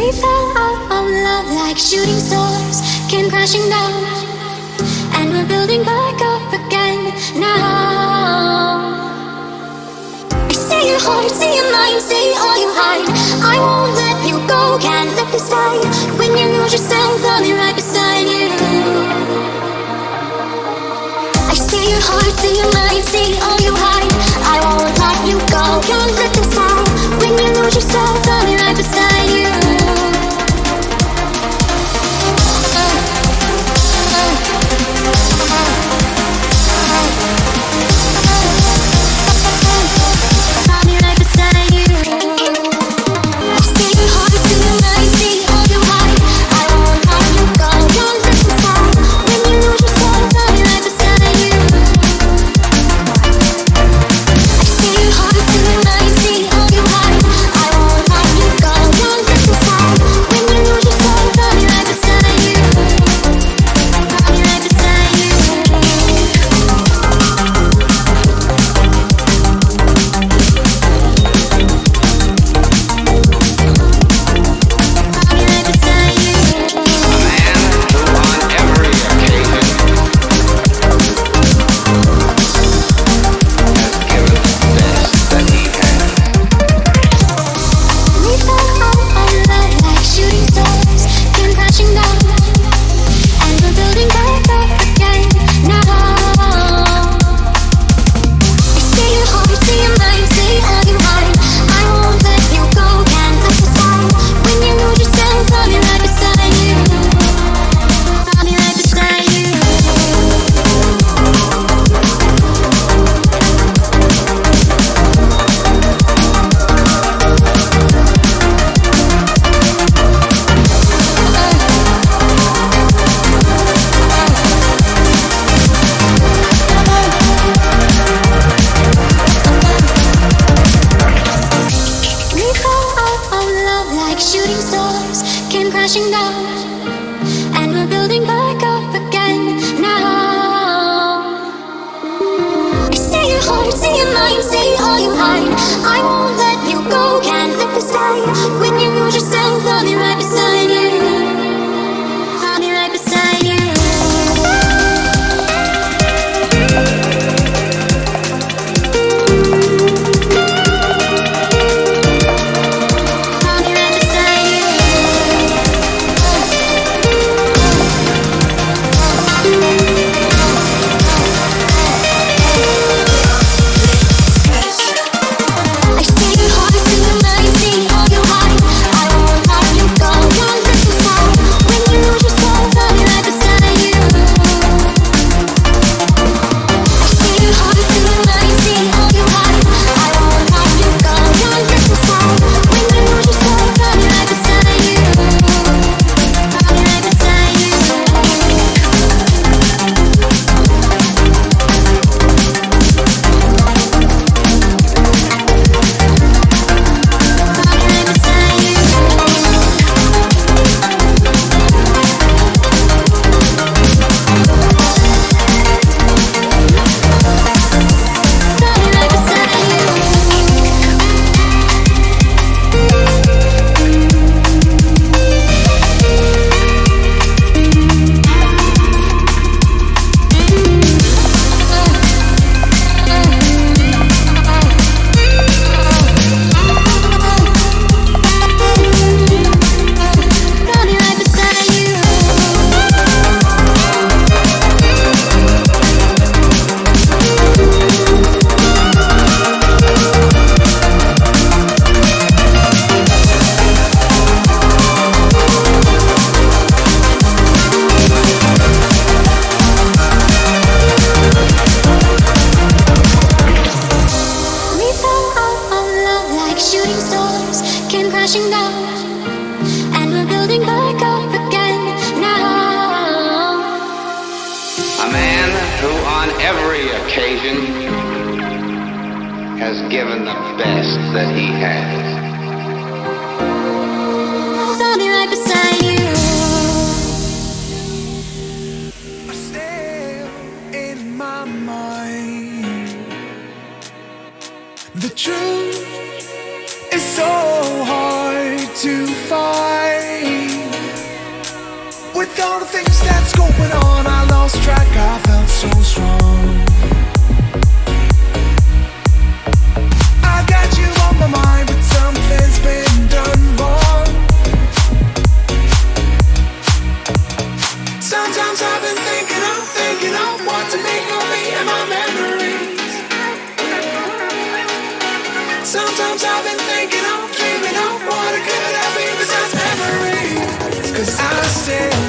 We fell out of love like shooting stars came crashing down, and we're building back up again now. I see your heart, see your mind, see all you hide. I won't let you go, can't let this die. When you lose yourself, I'll be right beside you. I see your heart, see your mind, see all you hide. I won't let you go, can't let this die. When you lose yourself, I'll be right beside you. When you lose yourself, I'll be right beside you. I'll be right beside you. I'll be right beside you. I see your heart, see your mind, see all you hide. I won't let you go, can't let this die. When you lose yourself, I'll be right beside you. I see your heart, see your mind, see all you hide. I won't let you go, can't let this die. When you lose yourself, I'll be right beside you. I'll be right beside you. We fell out of love like shooting stars came crashing down, and we're building back up again now. A man who on every occasion has given the best that he has. I'll be right beside you. Still in my mind, the truth is so hard to find. With all the things that's going on, I lost track, I felt so strong. I got you on my mind, but something's been done wrong. Sometimes I've been thinking of what to make of me and my memories. Sometimes I've been thinking of, dreaming of what it could have been besides memories. 'Cause I still